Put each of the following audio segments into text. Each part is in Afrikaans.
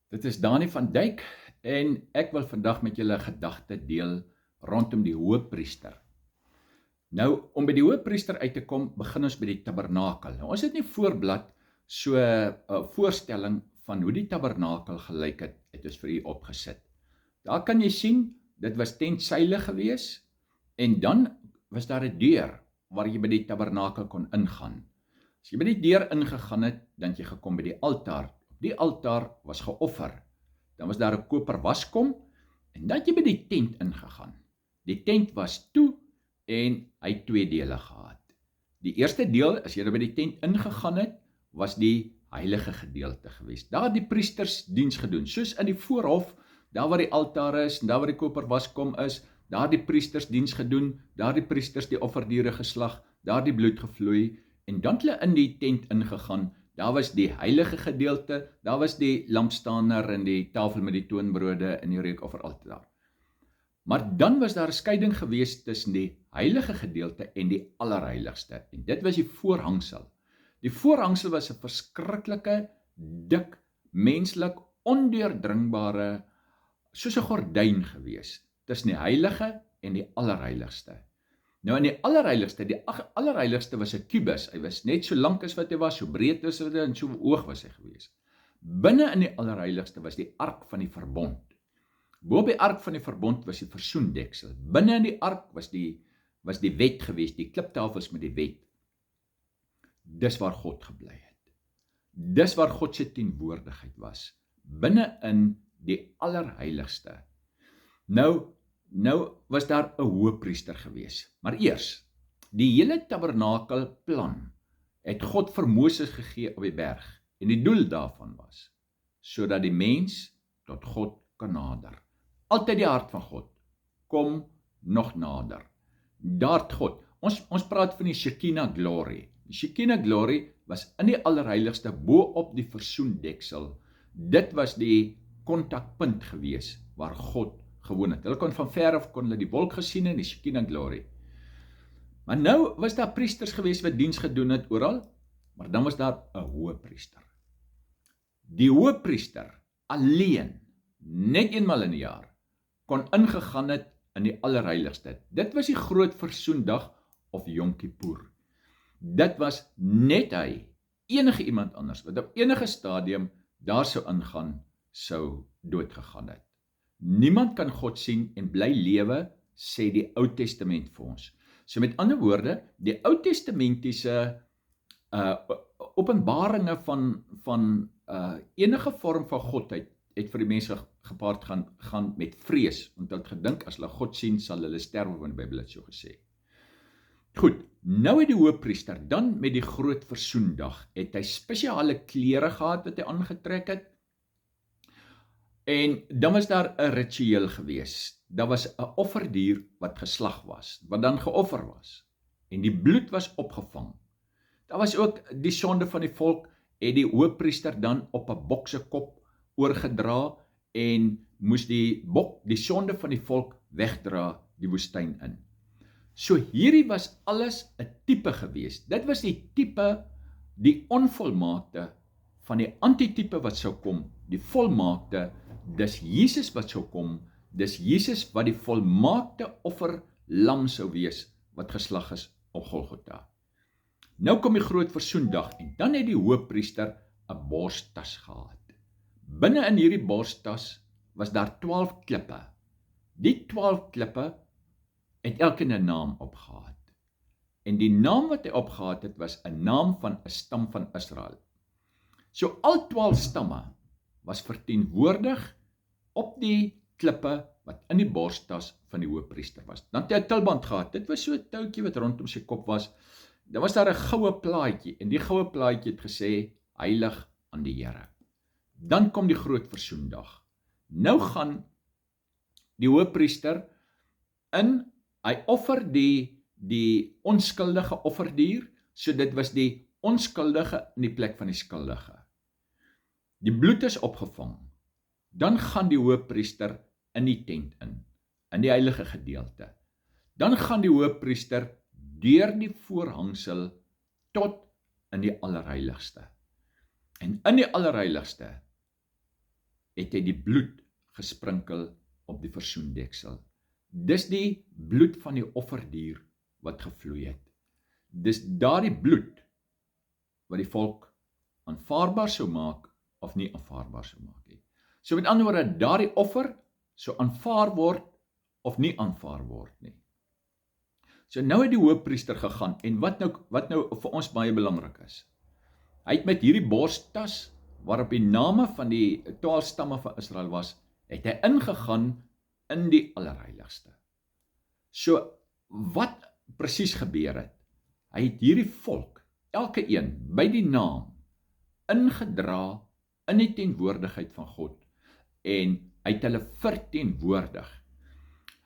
Dit is Dani van Dijk en ek wil vandag met julle 'n gedagte deel rondom die hoëpriester. Nou, om by die hoëpriester uit te kom, begin ons by die tabernakel. Nou, ons het nie voorblad so 'n voorstelling van hoe die tabernakel gelyk het ons vir u opgesit. Daar kan jy sien, dit was tentseile gewees en dan was daar 'n deur waar jy by die tabernakel kon ingaan. As jy by die deur ingegaan het, dan het jy gekom by die altaar. Die altaar was geoffer. Dan was daar 'n koper waskom en dan het jy by die tent ingegaan. Die tent was toe en hy het twee dele gehad. Die eerste deel, as jy by die tent ingegaan het, was die heilige gedeelte geweest. Daar het die priesters diens gedoen, soos in die voorhof, daar waar die altaar is en daar waar die koper waskom is, daar het die priesters diens gedoen, daar het die priesters die offerdiere geslag, daar het die bloed gevloei en dan het hulle in die tent ingegaan. Daar was die heilige gedeelte, daar was die lampstander en die tafel met die toonbrode en die reukofferaltaar. Maar dan was daar 'n skeiding gewees tussen die heilige gedeelte en die allerheiligste. En dit was die voorhangsel. Die voorhangsel was 'n verskriklike, dik, menslik, ondeurdringbare, soos 'n gordyn gewees, tussen die heilige en die allerheiligste. Nou in die allerheiligste was 'n kubus. Hy was net so lank as wat hy was, so breed as wat hy en so hoog was hy gewees. Binne in die allerheiligste was die ark van die verbond. Bo op die ark van die verbond was die versoendeksel. Binne in die ark was die wet gewees, die kliptafels met die wet. Dis waar God gebly het. Dis waar God se teenwoordigheid was, binne in die allerheiligste. Nou was daar 'n hoëpriester gewees. Maar eers, die hele tabernakelplan het God vir Moses gegee op die berg. En die doel daarvan was, sodat die mens tot God kan nader. Altyd die hart van God, kom nog nader. Daar het God, ons praat van die Shekinah glory. Die Shekinah glory was in die allerheiligste bo op die versoendeksel. Dit was die kontakpunt gewees waar God gewoon het. Hulle kon van ver af kon hulle die wolk gesien in die Shekinah glory. Maar nou was daar priesters gewees wat diens gedoen het oral, maar dan was daar 'n hoëpriester. Die hoëpriester alleen, net eenmal in 'n jaar, kon ingegaan het in die allerheiligste. Dit was die groot versoendag of Yom Kippur. Dit was net hy, enige iemand anders wat op enige stadium daar sou ingaan, sou doodgegaan het. Niemand kan God sien en bly lewe, sê die Ou Testament vir ons. So met ander woorde, die Ou Testamentiese openbaringe van enige vorm van godheid het vir die mense gepaard gaan met vrees, want hulle het gedink as hulle God sien, sal hulle sterwe, want die Bybel het so gesê. Goed, nou het die hoëpriester dan met die groot versoendag, het hy spesiale klere gehad wat hy aangetrek het, en dan was daar 'n ritueel gewees. Daar was 'n offerdier wat geslag was, wat dan geoffer was, en die bloed was opgevang. Daar was ook die sonde van die volk, het die hoëpriester dan op 'n bok se kop oorgedra, en moes die bok die sonde van die volk wegdra die woestyn in. So hierdie was alles 'n tipe gewees. Dit was die tipe, die onvolmaakte van die antitipe wat sou kom, die volmaakte. Dis Jesus wat sou kom, dis Jesus wat die volmaakte offerlam sou wees, wat geslag is op Golgotha. Nou kom die groot versoendag, en dan het die hoëpriester 'n borstas gehad. Binne in hierdie borstas was daar 12 klippe. Die 12 klippe het elke 'n naam opgehad. En die naam wat hy opgehad het, was 'n naam van 'n stam van Israel. So al 12 stamme was verteenwoordig op die klippe wat in die borstas van die hoëpriester was. Dan het hy 'n tulband gehad. Dit was so 'n touwtjie wat rondom sy kop was. Dan was daar 'n goue plaatjie, en die goue plaatjie het gesê, heilig aan die Here. Dan kom die groot versoendag. Nou gaan die hoëpriester in, hy offer die onskuldige offerdier, so dit was die onskuldige in die plek van die skuldige. Die bloed is opgevang. Dan gaan die hoëpriester in die tent in die heilige gedeelte. Dan gaan die hoëpriester deur die voorhangsel tot in die allerheiligste. En in die allerheiligste het hy die bloed gesprinkel op die versoendeksel. Dis die bloed van die offerdier wat gevloei het. Dis daardie bloed wat die volk aanvaarbaar sou maak of nie aanvaarbaar sou maak nie. So met ander woorde, daardie offer sou aanvaar word of nie aanvaar word nie. So nou het die hoofpriester gegaan en wat nou vir ons baie belangrik is. Hy het met hierdie borstas waarop die name van die 12 stamme van Israel was, het hy ingegaan in die allerheiligste. So wat presies gebeur het? Hy het hierdie volk, elke een by die naam, ingedra in die teenwoordigheid van God en hy het hulle verteenwoordig.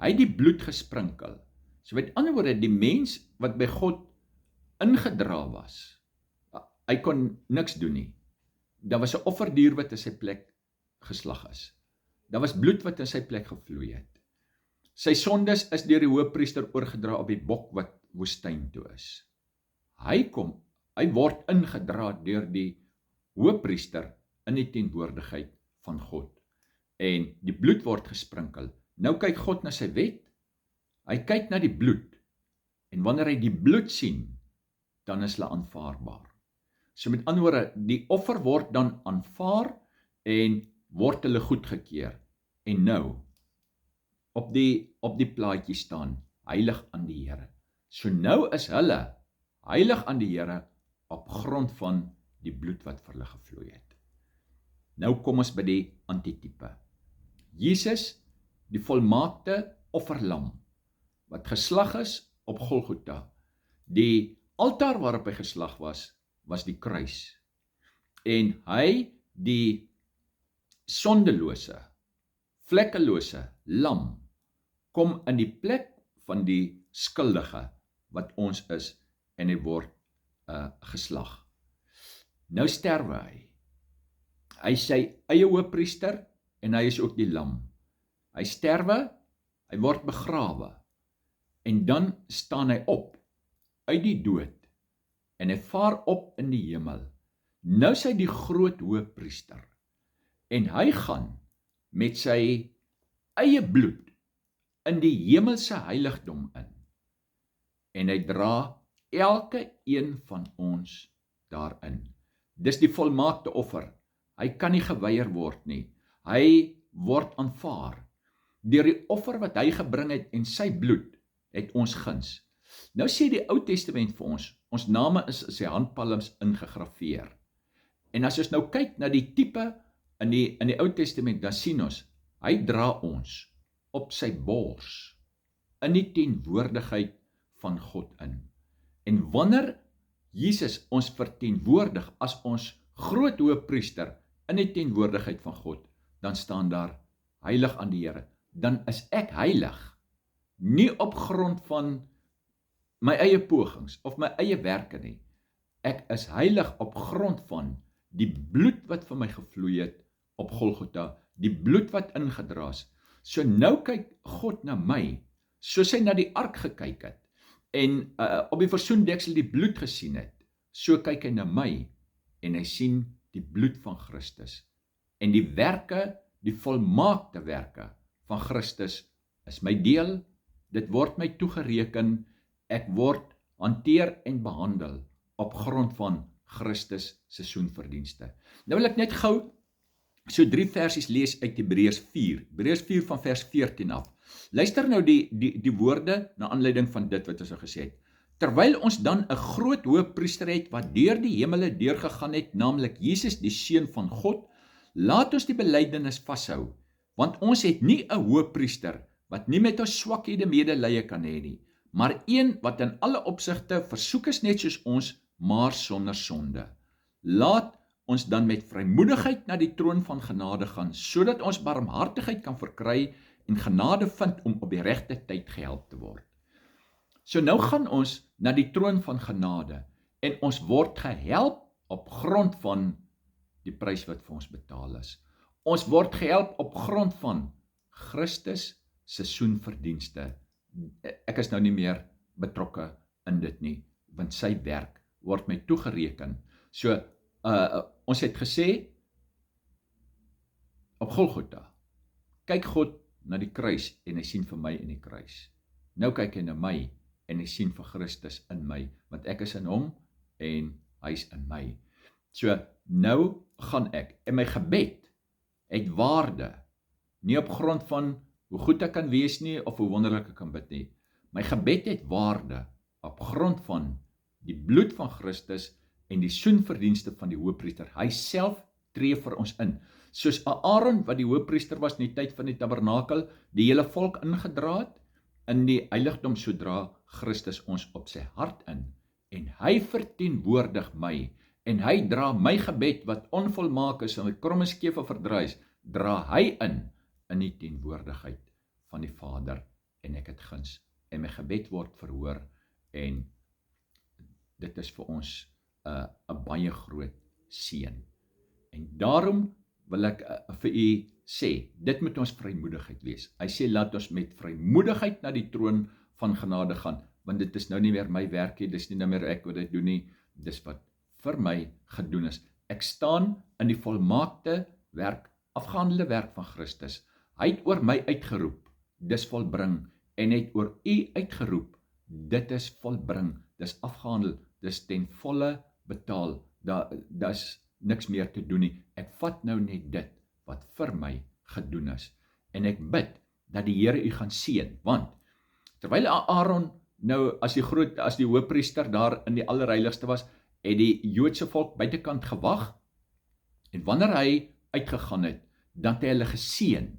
Hy het die bloed gesprinkel. So met ander woorde, die mens wat by God ingedra was, hy kon niks doen nie. Daar was 'n offerdier wat in sy plek geslag is. Daar was bloed wat in sy plek gevloei het. Sy sondes is deur die hoofpriester oorgedra op die bok wat woestyn toe is. Hy word ingedra deur die hoofpriester in die teenwoordigheid van God. En die bloed word gesprinkel. Nou kyk God na sy wet. Hy kyk na die bloed. En wanneer hy die bloed sien, dan is hulle aanvaarbaar. So met ander woorde, die offer word dan aanvaar en word hulle goedgekeur. En nou, op die plaatjie staan, heilig aan die Here. So nou is hulle heilig aan die Here op grond van die bloed wat vir hulle gevloei het. Nou kom ons by die antitipe. Jesus, die volmaakte offerlam, wat geslag is op Golgotha. Die altaar waarop hy geslag was die kruis. En hy, die sondelose, vlekkelose lam, kom in die plek van die skuldige wat ons is en hy word geslag. Nou sterwe hy. Hy is sy eie hoofpriester en hy is ook die lam. Hy sterwe, hy word begrawe en dan staan hy op uit die dood en hy vaar op in die hemel. Nou is hy die groot hoofpriester en hy gaan met sy eie bloed in die hemelse heiligdom in en hy dra elke een van ons daarin. Dis die volmaakte offer. Hy kan nie geweier word nie. Hy word aanvaar. Deur die offer wat hy gebring het en sy bloed het ons guns. Nou sê die Ou Testament vir ons name is in sy handpalms ingegrafeer. En as ons nou kyk na die tipe in die Ou Testament, dan sien ons, hy dra ons op sy bors in die teenwoordigheid van God in. En wanneer Jesus ons verteenwoordig as ons groot hoofpriester in die teenwoordigheid van God, dan staan daar heilig aan die Here. Dan is ek heilig, nie op grond van my eie pogings of my eie werke nie. Ek is heilig op grond van die bloed wat vir my gevloei het op Golgotha, die bloed wat ingedra is. So nou kyk God na my, soos hy na die ark gekyk het en op die versoendeksel die bloed gesien het, so kyk hy na my en hy sien die bloed van Christus. En die werke, die volmaakte werke van Christus is my deel, dit word my toegereken, ek word hanteer en behandel op grond van Christus se soenverdienste. Nou wil ek net gou so 3 versies lees uit Hebreërs 4 van vers 14 af. Luister nou die woorde na aanleiding van dit wat ons gesê het. Terwyl ons dan 'n groot hoofpriester het wat deur die hemele deurgegaan het, naamlik Jesus die Seun van God, laat ons die belydenis vashou, want ons het nie 'n hoofpriester wat nie met ons swakhede medelee kan hê nie, maar een wat in alle opsigte versoek is net soos ons, maar sonder sonde. Laat ons dan met vrymoedigheid na die troon van genade gaan, sodat ons barmhartigheid kan verkry en genade vind om op die regte tyd gehelp te word. So nou gaan ons na die troon van genade en ons word gehelp op grond van die prys wat vir ons betaal is. Ons word gehelp op grond van Christus se soenverdienste. Ek is nou nie meer betrokke in dit nie, want sy werk word my toegereken. So, ons het gesê, op Golgotha kyk God na die kruis en hy sien vir my in die kruis. Nou kyk hy na my en hy sien vir Christus in my, want ek is in hom en hy is in my. So, nou gaan ek, en my gebed het waarde, nie op grond van hoe goed ek kan wees nie, of hoe wonderlik ek kan bid nie. My gebed het waarde op grond van die bloed van Christus en die soenverdienste van die hoëpriester. Hy self tree vir ons in. Soos Aaron, wat die hoëpriester was in die tyd van die tabernakel, die hele volk ingedra het, in die heiligdom sodra Christus ons op sy hart in, en hy verteenwoordig my, en hy dra my gebed wat onvolmaak is en met kromme skewe verdraai is, dra hy in die teenwoordigheid van die Vader, en ek het guns, en my gebed word verhoor, en dit is vir ons 'n baie groot seën. En daarom wil ek vir u sê, dit moet ons vrymoedigheid wees. Hy sê, laat ons met vrymoedigheid na die troon van genade gaan, want dit is nou nie meer my werk nie, dis nie nou meer ek wat dit doen nie, dis wat vir my gedoen is. Ek staan in die volmaakte werk, afgehandelde werk van Christus. Hy het oor my uitgeroep, dis volbring, en het oor u uitgeroep, dit is volbring, dis afgehandel, dis ten volle betaal, daar's niks meer te doen nie. Ek vat nou net dit wat vir my gedoen is, en ek bid dat die Here u gaan seën, want terwyl Aaron nou as die hoëpriester daar in die allerheiligste was, het die Joodse volk buitekant gewag, en wanneer hy uitgegaan het, dan het hy hulle geseën.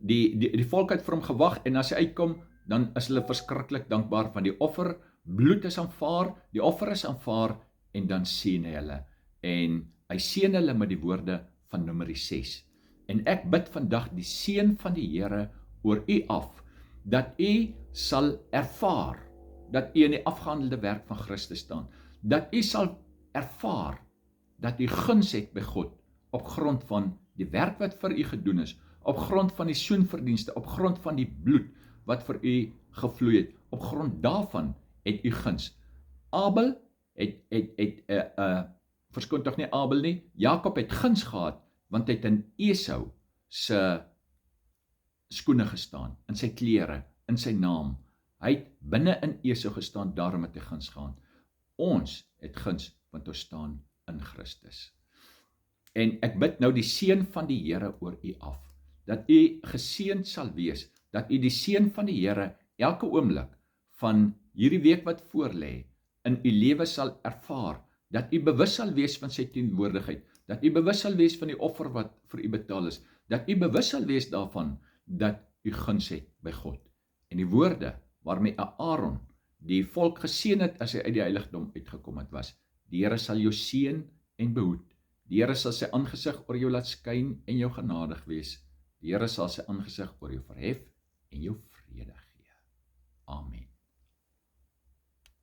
Die volk het vir hom gewag, en as hy uitkom, dan is hulle verskriklik dankbaar, van die offer, bloed is aanvaar, die offer is aanvaar, en dan seën hy hulle, en hy seën hulle met die woorde van Numeri 6, en ek bid vandag die seën van die Here oor u af, dat u sal ervaar, dat u in die afgehandelde werk van Christus staan, dat u sal ervaar, dat u guns het by God, op grond van die werk wat vir u gedoen is, op grond van die soenverdienste, op grond van die bloed, wat vir u gevloei het, op grond daarvan het u guns. Abel verskoon tog nie Abel nie, Jakob het guns gehad, want hy het in Esau se skoene gestaan, in sy klere, in sy naam. Hy het binne in Esau gestaan, daarom het hy guns gehad. Ons het guns, want ons staan in Christus. En ek bid nou die seën van die Here oor u af, dat u geseënd sal wees, dat u die seën van die Here elke oomblik van hierdie week wat voorlê, in u lewe sal ervaar, dat u bewus sal wees van sy teenwoordigheid, dat u bewus sal wees van die offer wat vir u betaal is, dat u bewus sal wees daarvan, dat u guns het by God. En die woorde waarmee Aaron die volk geseën het as hy uit die heiligdom uitgekom het was, die Here sal jou seën en behoed, die Here sal sy aangesig oor jou laat skyn en jou genadig wees, die Here sal sy aangesig oor jou verhef en jou vrede gee. Amen.